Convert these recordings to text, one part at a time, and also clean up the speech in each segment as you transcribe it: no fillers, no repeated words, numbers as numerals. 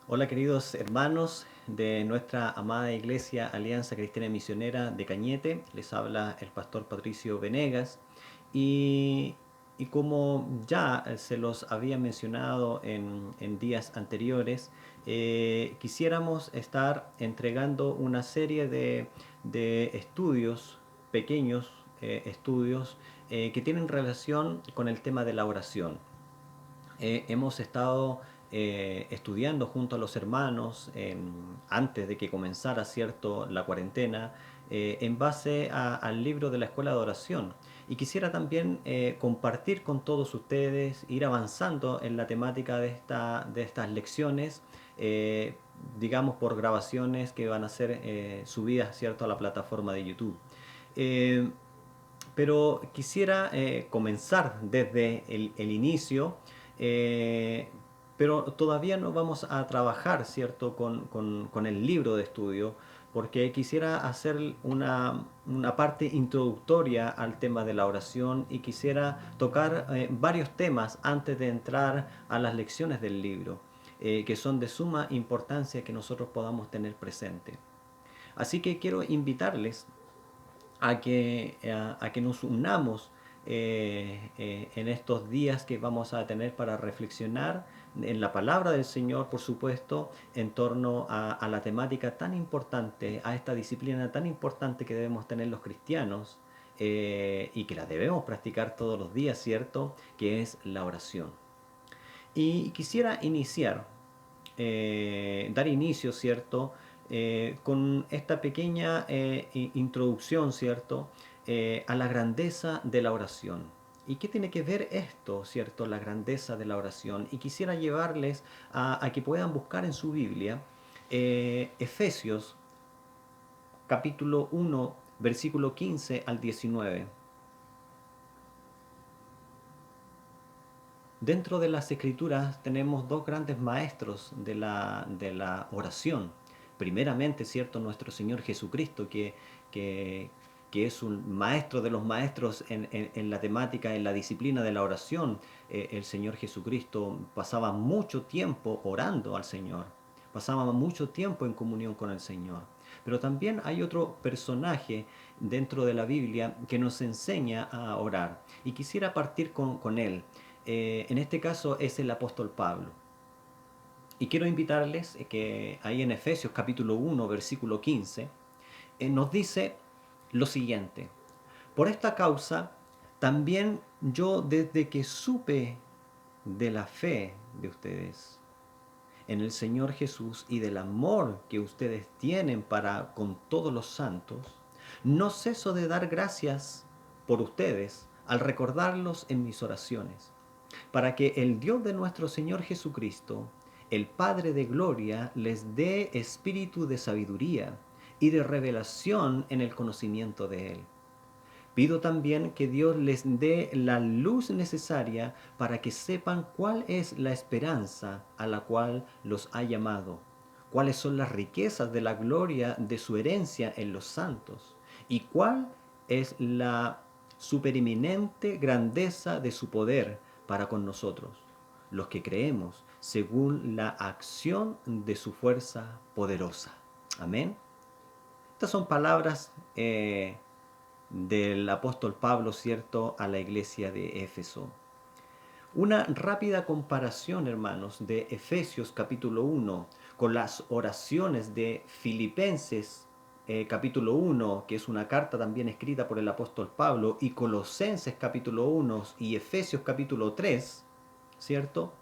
Hola queridos hermanos de nuestra amada iglesia Alianza Cristiana Misionera de Cañete, les habla el pastor Patricio Venegas y, y como ya se los había mencionado en días anteriores, quisiéramos estar entregando una serie de estudios, pequeños estudios, que tienen relación con el tema de la oración. Hemos estado estudiando junto a los hermanos antes de que comenzara, ¿cierto?, la cuarentena, en base al libro de la Escuela de Oración. Y quisiera también compartir con todos ustedes, ir avanzando en la temática de estas lecciones, digamos por grabaciones que van a ser subidas, ¿cierto?, a la plataforma de YouTube. Eh, pero quisiera comenzar desde el inicio, eh, pero todavía no vamos a trabajar, ¿cierto?, con el libro de estudio, porque quisiera hacer una parte introductoria al tema de la oración y quisiera tocar varios temas antes de entrar a las lecciones del libro, que son de suma importancia que nosotros podamos tener presente. Así que quiero invitarles a que nos unamos en estos días que vamos a tener para reflexionar en la palabra del Señor, por supuesto, en torno a la temática tan importante, a esta disciplina tan importante que debemos tener los cristianos y que la debemos practicar todos los días, ¿cierto? Que es la oración. Y quisiera iniciar, dar inicio, ¿cierto? Con esta pequeña introducción, ¿cierto? A la grandeza de la oración. ¿Y qué tiene que ver esto, ¿cierto? La grandeza de la oración. Y quisiera llevarles a que puedan buscar en su Biblia Efesios capítulo 1, versículo 15 al 19. Dentro de las escrituras tenemos dos grandes maestros de la oración. Primeramente, ¿cierto? Nuestro Señor Jesucristo, que, que es un maestro de los maestros en la temática, en la disciplina de la oración. El Señor Jesucristo pasaba mucho tiempo orando al Señor, pasaba mucho tiempo en comunión con el Señor. Pero también hay otro personaje dentro de la Biblia que nos enseña a orar. Y quisiera partir con él. En este caso es el apóstol Pablo. Y quiero invitarles que ahí en Efesios capítulo 1, versículo 15, nos dice lo siguiente. Por esta causa, también yo desde que supe de la fe de ustedes en el Señor Jesús y del amor que ustedes tienen para con todos los santos, no ceso de dar gracias por ustedes al recordarlos en mis oraciones, para que el Dios de nuestro Señor Jesucristo, el Padre de gloria, les dé espíritu de sabiduría y de revelación en el conocimiento de Él. Pido también que Dios les dé la luz necesaria para que sepan cuál es la esperanza a la cual los ha llamado, cuáles son las riquezas de la gloria de su herencia en los santos y cuál es la supereminente grandeza de su poder para con nosotros, los que creemos, según la acción de su fuerza poderosa. Amén. Estas son palabras del apóstol Pablo, ¿cierto?, a la iglesia de Éfeso. Una rápida comparación, hermanos, de Efesios capítulo 1 con las oraciones de Filipenses capítulo 1, que es una carta también escrita por el apóstol Pablo, y Colosenses capítulo 1 y Efesios capítulo 3, ¿cierto?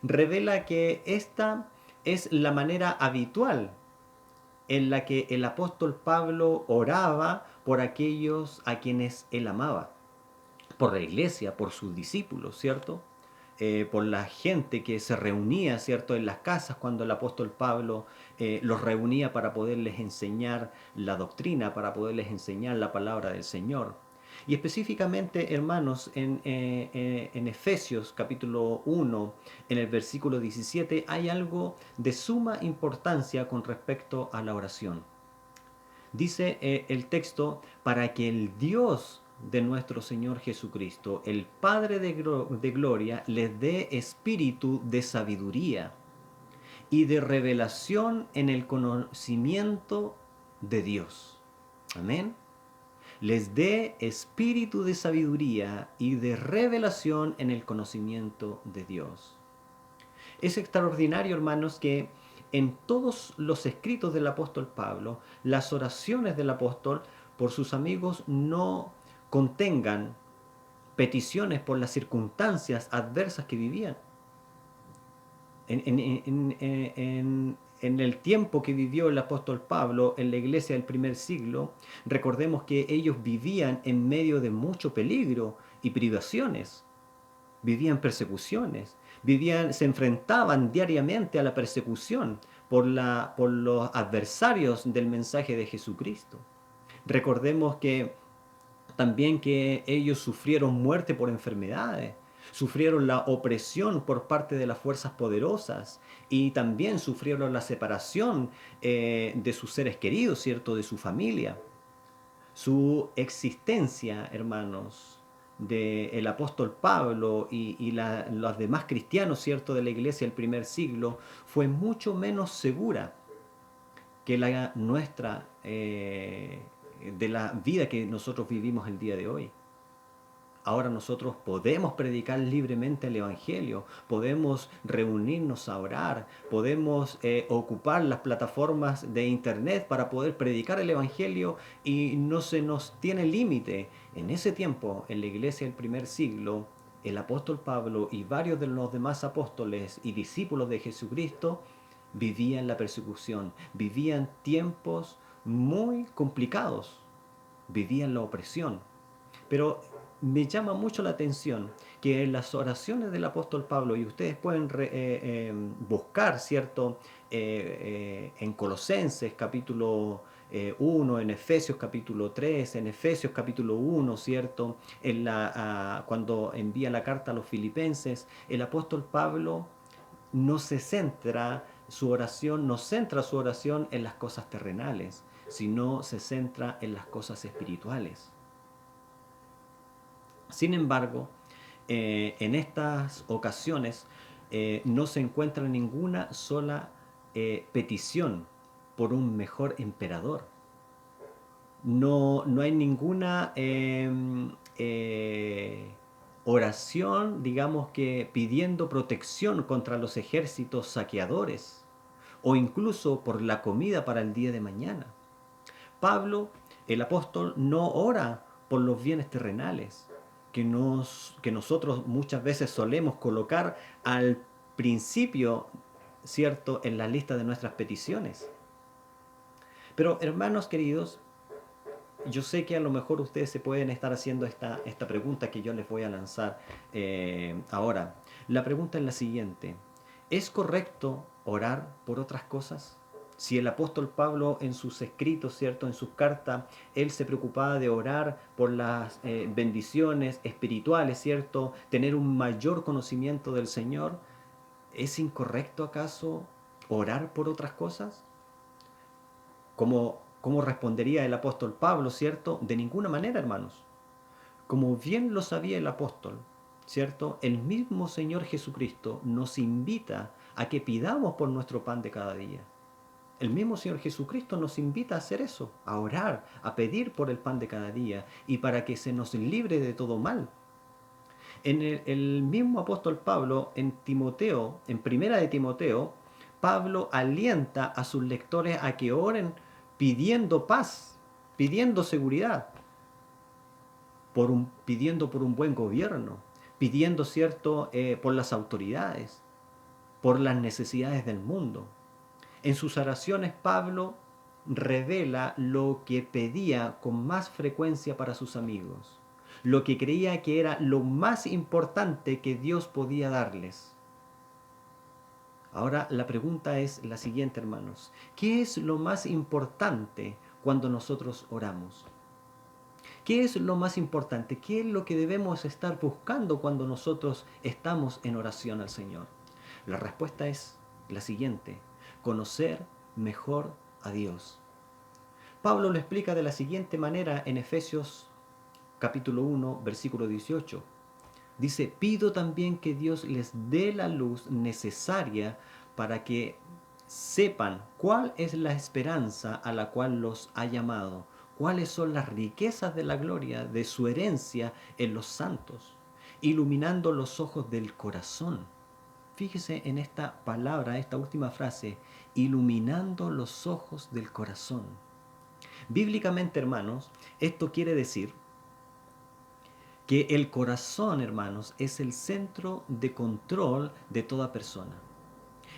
Revela que esta es la manera habitual en la que el apóstol Pablo oraba por aquellos a quienes él amaba, por la iglesia, por sus discípulos, ¿cierto? Por la gente que se reunía, ¿cierto?, en las casas cuando el apóstol Pablo los reunía para poderles enseñar la doctrina, para poderles enseñar la palabra del Señor. Y específicamente, hermanos, en Efesios capítulo 1, en el versículo 17, hay algo de suma importancia con respecto a la oración. Dice el texto, para que el Dios de nuestro Señor Jesucristo, el Padre de gloria, les dé espíritu de sabiduría y de revelación en el conocimiento de Dios. Amén. Les dé espíritu de sabiduría y de revelación en el conocimiento de Dios. Es extraordinario, hermanos, que en todos los escritos del apóstol Pablo, las oraciones del apóstol por sus amigos no contengan peticiones por las circunstancias adversas que vivían. En el tiempo que vivió el apóstol Pablo en la iglesia del primer siglo, recordemos que ellos vivían en medio de mucho peligro y privaciones, vivían persecuciones, se enfrentaban diariamente a la persecución por los adversarios del mensaje de Jesucristo. Recordemos que también que ellos sufrieron muerte por enfermedades, sufrieron la opresión por parte de las fuerzas poderosas y también sufrieron la separación de sus seres queridos, ¿cierto? De su familia. Su existencia, hermanos, del apóstol Pablo y los demás cristianos, ¿cierto? De la iglesia del primer siglo, fue mucho menos segura que la nuestra, de la vida que nosotros vivimos el día de hoy. Ahora nosotros podemos predicar libremente el Evangelio, podemos reunirnos a orar, podemos ocupar las plataformas de Internet para poder predicar el Evangelio y no se nos tiene límite. En ese tiempo, en la iglesia del primer siglo, el apóstol Pablo y varios de los demás apóstoles y discípulos de Jesucristo vivían la persecución, vivían tiempos muy complicados, vivían la opresión. Pero me llama mucho la atención que en las oraciones del apóstol Pablo, y ustedes pueden buscar, ¿cierto? En Colosenses capítulo 1, en Efesios capítulo 3, en Efesios capítulo 1, ¿cierto? Cuando envía la carta a los filipenses, el apóstol Pablo no se centra su oración, no centra su oración en las cosas terrenales, sino se centra en las cosas espirituales. Sin embargo, en estas ocasiones no se encuentra ninguna sola petición por un mejor emperador. No hay ninguna oración, digamos que pidiendo protección contra los ejércitos saqueadores o incluso por la comida para el día de mañana. Pablo, el apóstol, no ora por los bienes terrenales que nosotros muchas veces solemos colocar al principio, ¿cierto?, en la lista de nuestras peticiones. Pero hermanos queridos, yo sé que a lo mejor ustedes se pueden estar haciendo esta pregunta que yo les voy a lanzar ahora. La pregunta es la siguiente: ¿es correcto orar por otras cosas? Si el apóstol Pablo en sus escritos, ¿cierto?, en sus cartas, él se preocupaba de orar por las bendiciones espirituales, ¿cierto?, tener un mayor conocimiento del Señor, ¿es incorrecto acaso orar por otras cosas? ¿Cómo respondería el apóstol Pablo, ¿cierto? De ninguna manera, hermanos. Como bien lo sabía el apóstol, ¿cierto? El mismo Señor Jesucristo nos invita a que pidamos por nuestro pan de cada día. El mismo Señor Jesucristo nos invita a hacer eso, a orar, a pedir por el pan de cada día y para que se nos libre de todo mal. En el mismo apóstol Pablo, en Timoteo, en Primera de Timoteo, Pablo alienta a sus lectores a que oren pidiendo paz, pidiendo seguridad, pidiendo por un buen gobierno, pidiendo, ¿cierto?, por las autoridades, por las necesidades del mundo. En sus oraciones Pablo revela lo que pedía con más frecuencia para sus amigos, lo que creía que era lo más importante que Dios podía darles. Ahora la pregunta es la siguiente, hermanos: ¿qué es lo más importante cuando nosotros oramos? ¿Qué es lo más importante? ¿Qué es lo que debemos estar buscando cuando nosotros estamos en oración al Señor? La respuesta es la siguiente: conocer mejor a Dios. Pablo lo explica de la siguiente manera en Efesios capítulo 1, versículo 18. Dice: pido también que Dios les dé la luz necesaria para que sepan cuál es la esperanza a la cual los ha llamado, cuáles son las riquezas de la gloria de su herencia en los santos, iluminando los ojos del corazón. Fíjese en esta palabra, esta última frase, iluminando los ojos del corazón. Bíblicamente, hermanos, esto quiere decir que el corazón, hermanos, es el centro de control de toda persona.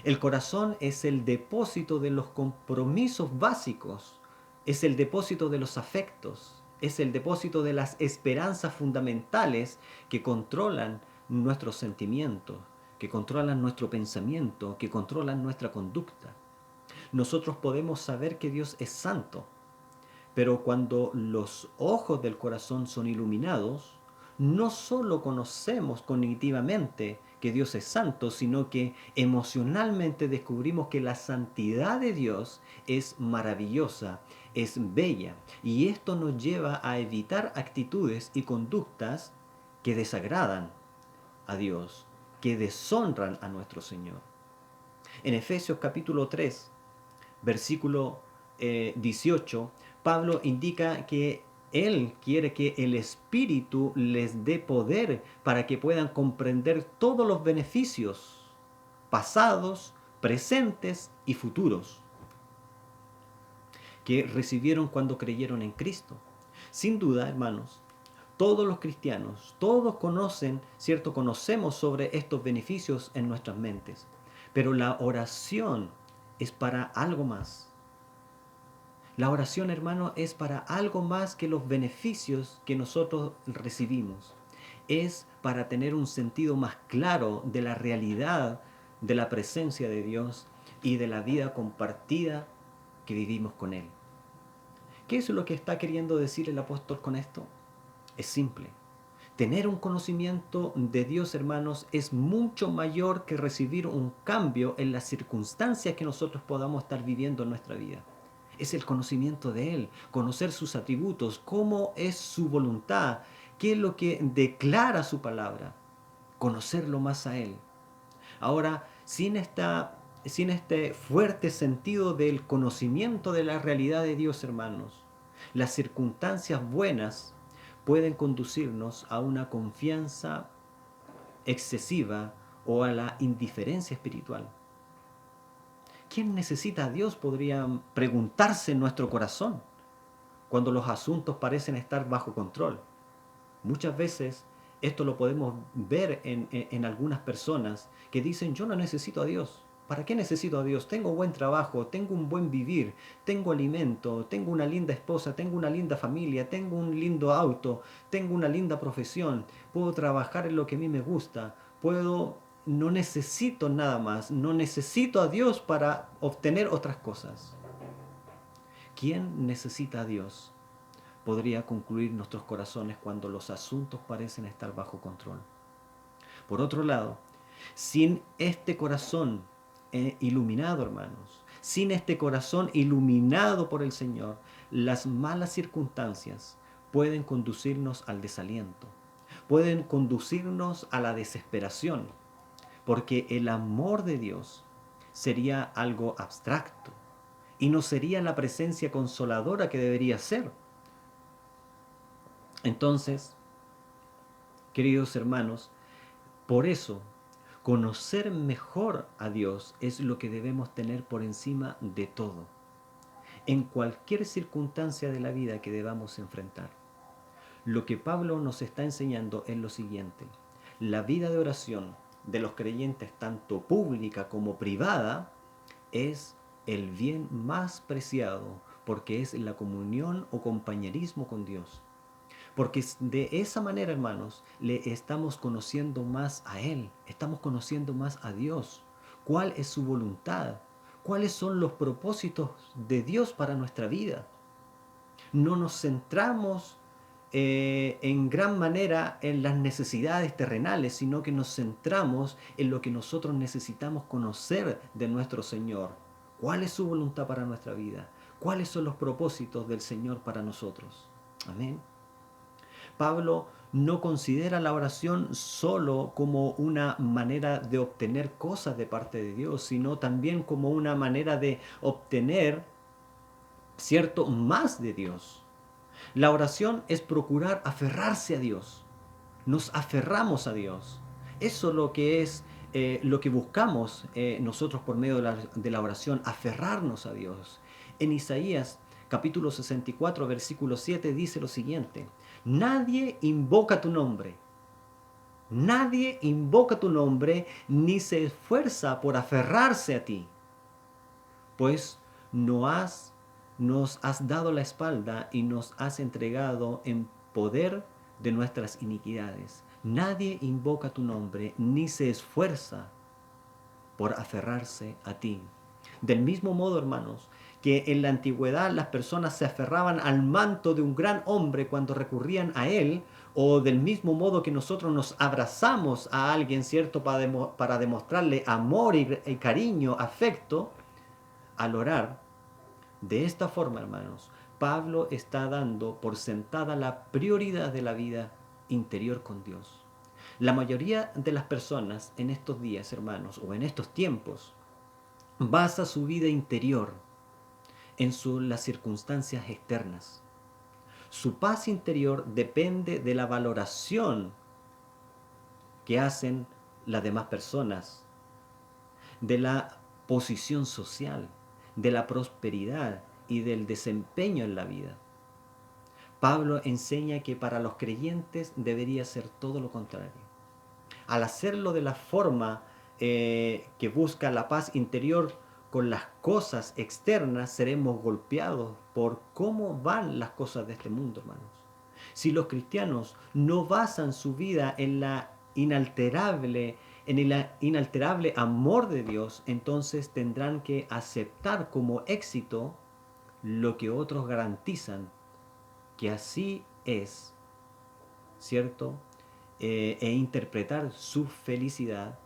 El corazón es el depósito de los compromisos básicos, es el depósito de los afectos, es el depósito de las esperanzas fundamentales que controlan nuestros sentimientos, que controlan nuestro pensamiento, que controlan nuestra conducta. Nosotros podemos saber que Dios es santo, pero cuando los ojos del corazón son iluminados, no solo conocemos cognitivamente que Dios es santo, sino que emocionalmente descubrimos que la santidad de Dios es maravillosa, es bella. Y esto nos lleva a evitar actitudes y conductas que desagradan a Dios, que deshonran a nuestro Señor. En Efesios capítulo 3, versículo 18, Pablo indica que él quiere que el Espíritu les dé poder para que puedan comprender todos los beneficios pasados, presentes y futuros que recibieron cuando creyeron en Cristo. Sin duda, hermanos, todos los cristianos, todos conocen, ¿cierto? Conocemos sobre estos beneficios en nuestras mentes. Pero la oración es para algo más. La oración, hermano, es para algo más que los beneficios que nosotros recibimos. Es para tener un sentido más claro de la realidad de la presencia de Dios y de la vida compartida que vivimos con Él. ¿Qué es lo que está queriendo decir el apóstol con esto? Es simple. Tener un conocimiento de Dios, hermanos, es mucho mayor que recibir un cambio en las circunstancias que nosotros podamos estar viviendo en nuestra vida. Es el conocimiento de Él, conocer sus atributos, cómo es su voluntad, qué es lo que declara su palabra, conocerlo más a Él. Ahora, sin este fuerte sentido del conocimiento de la realidad de Dios, hermanos, las circunstancias buenas pueden conducirnos a una confianza excesiva o a la indiferencia espiritual. ¿Quién necesita a Dios? Podría preguntarse en nuestro corazón cuando los asuntos parecen estar bajo control. Muchas veces esto lo podemos ver en algunas personas que dicen, yo no necesito a Dios. ¿Para qué necesito a Dios? Tengo buen trabajo, tengo un buen vivir, tengo alimento, tengo una linda esposa, tengo una linda familia, tengo un lindo auto, tengo una linda profesión, puedo trabajar en lo que a mí me gusta, no necesito nada más, no necesito a Dios para obtener otras cosas. ¿Quién necesita a Dios? Podría concluir nuestros corazones cuando los asuntos parecen estar bajo control. Por otro lado, sin este corazón iluminado, hermanos, sin este corazón iluminado por el Señor, las malas circunstancias pueden conducirnos al desaliento, pueden conducirnos a la desesperación, porque el amor de Dios sería algo abstracto y no sería la presencia consoladora que debería ser. Entonces, queridos hermanos, por eso, conocer mejor a Dios es lo que debemos tener por encima de todo, en cualquier circunstancia de la vida que debamos enfrentar. Lo que Pablo nos está enseñando es lo siguiente: la vida de oración de los creyentes, tanto pública como privada, es el bien más preciado, porque es la comunión o compañerismo con Dios. Porque de esa manera, hermanos, le estamos conociendo más a Él, estamos conociendo más a Dios. ¿Cuál es su voluntad? ¿Cuáles son los propósitos de Dios para nuestra vida? No nos centramos en gran manera en las necesidades terrenales, sino que nos centramos en lo que nosotros necesitamos conocer de nuestro Señor. ¿Cuál es su voluntad para nuestra vida? ¿Cuáles son los propósitos del Señor para nosotros? Amén. Pablo no considera la oración solo como una manera de obtener cosas de parte de Dios, sino también como una manera de obtener, cierto, más de Dios. La oración es procurar aferrarse a Dios. Nos aferramos a Dios. Eso es lo que es lo que buscamos nosotros por medio de la oración, aferrarnos a Dios. En Isaías capítulo 64, versículo 7 dice lo siguiente: nadie invoca tu nombre, nadie invoca tu nombre ni se esfuerza por aferrarse a ti, pues no has, nos has dado la espalda y nos has entregado en poder de nuestras iniquidades. Nadie invoca tu nombre ni se esfuerza por aferrarse a ti. Del mismo modo, hermanos, que en la antigüedad las personas se aferraban al manto de un gran hombre cuando recurrían a él, o del mismo modo que nosotros nos abrazamos a alguien, ¿cierto?, para demostrarle amor y cariño, afecto, al orar, de esta forma, hermanos, Pablo está dando por sentada la prioridad de la vida interior con Dios. La mayoría de las personas en estos días, hermanos, o en estos tiempos, basa su vida interior en las circunstancias externas. Su paz interior depende de la valoración que hacen las demás personas, de la posición social, de la prosperidad y del desempeño en la vida. Pablo enseña que para los creyentes debería ser todo lo contrario. Al hacerlo de la forma que busca la paz interior con las cosas externas, seremos golpeados por cómo van las cosas de este mundo, hermanos. Si los cristianos no basan su vida en el inalterable amor de Dios, entonces tendrán que aceptar como éxito lo que otros garantizan que así es, ¿cierto? E interpretar su felicidad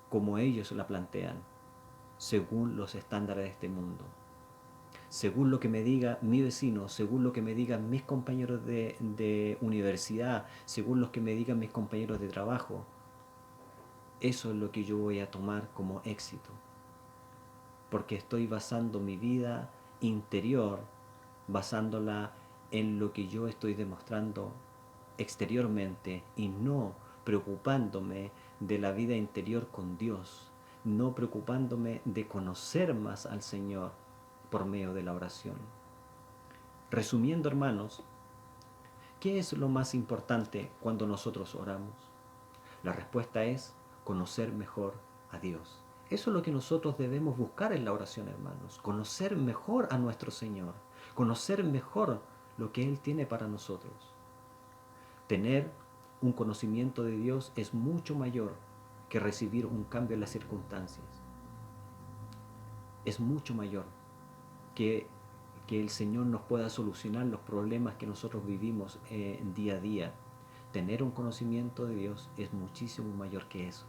como ellos la plantean, según los estándares de este mundo. Según lo que me diga mi vecino, según lo que me digan mis compañeros de universidad, según lo que me digan mis compañeros de trabajo, eso es lo que yo voy a tomar como éxito. Porque estoy basando mi vida interior, basándola en lo que yo estoy demostrando exteriormente y no preocupándome de la vida interior con Dios, no preocupándome de conocer más al Señor por medio de la oración. Resumiendo, hermanos, ¿qué es lo más importante cuando nosotros oramos? La respuesta es conocer mejor a Dios. Eso es lo que nosotros debemos buscar en la oración, hermanos. Conocer mejor a nuestro Señor. Conocer mejor lo que Él tiene para nosotros. Tener un conocimiento de Dios es mucho mayor que recibir un cambio en las circunstancias. Es mucho mayor que el Señor nos pueda solucionar los problemas que nosotros vivimos día a día. Tener un conocimiento de Dios es muchísimo mayor que eso.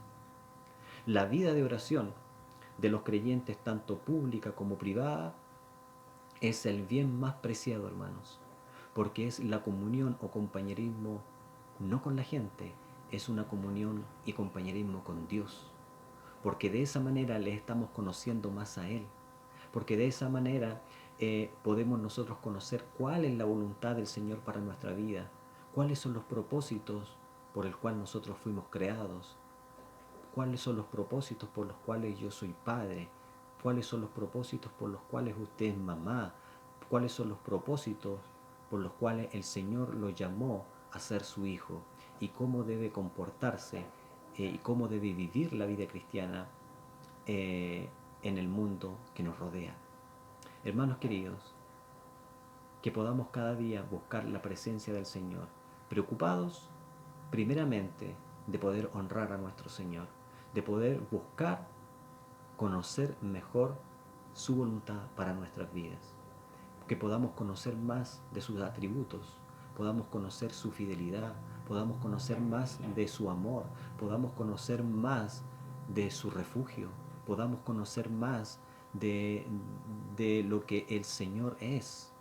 La vida de oración de los creyentes, tanto pública como privada, es el bien más preciado, hermanos, porque es la comunión o compañerismo no con la gente, es una comunión y compañerismo con Dios, porque de esa manera le estamos conociendo más a Él, porque de esa manera podemos nosotros conocer cuál es la voluntad del Señor para nuestra vida, cuáles son los propósitos por el cual nosotros fuimos creados, cuáles son los propósitos por los cuales yo soy padre, cuáles son los propósitos por los cuales usted es mamá, cuáles son los propósitos por los cuales el Señor lo llamó a ser su hijo y cómo debe comportarse y cómo debe vivir la vida cristiana en el mundo que nos rodea. Hermanos queridos, que podamos cada día buscar la presencia del Señor, preocupados primeramente de poder honrar a nuestro Señor, de poder buscar conocer mejor su voluntad para nuestras vidas, que podamos conocer más de sus atributos, podamos conocer su fidelidad, podamos conocer más de su amor, podamos conocer más de su refugio, podamos conocer más de lo que el Señor es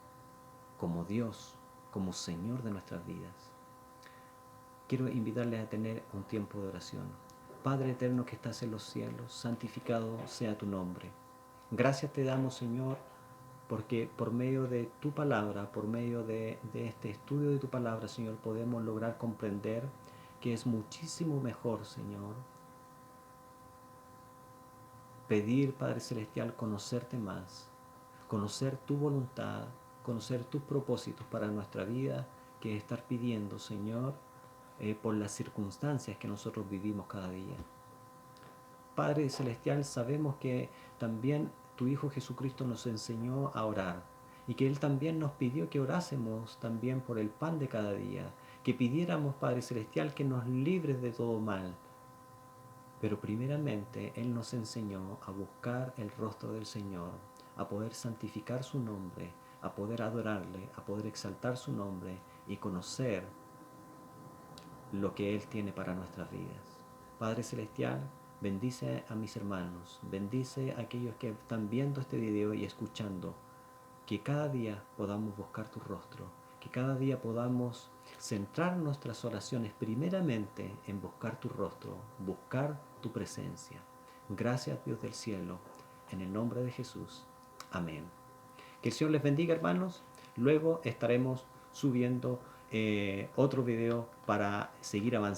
como Dios, como Señor de nuestras vidas. quiero invitarles a tener un tiempo de oración. Padre eterno que estás en los cielos, santificado sea tu nombre. Gracias te damos, Señor, porque por medio de tu palabra, por medio de este estudio de tu palabra, Señor, podemos lograr comprender que es muchísimo mejor, Señor, pedir, Padre Celestial, conocerte más, conocer tu voluntad, conocer tus propósitos para nuestra vida, que estar pidiendo, Señor, por las circunstancias que nosotros vivimos cada día. Padre Celestial, sabemos que también tu Hijo Jesucristo nos enseñó a orar y que Él también nos pidió que orásemos también por el pan de cada día, que pidiéramos, Padre Celestial, que nos libres de todo mal. Pero primeramente Él nos enseñó a buscar el rostro del Señor, a poder santificar su nombre, a poder adorarle, a poder exaltar su nombre y conocer lo que Él tiene para nuestras vidas. Padre Celestial, bendice a mis hermanos, bendice a aquellos que están viendo este video y escuchando, que cada día podamos buscar tu rostro, que cada día podamos centrar nuestras oraciones primeramente en buscar tu rostro, buscar tu presencia. Gracias, Dios del cielo, en el nombre de Jesús. Amén. Que el Señor les bendiga, hermanos. Luego estaremos subiendo otro video para seguir avanzando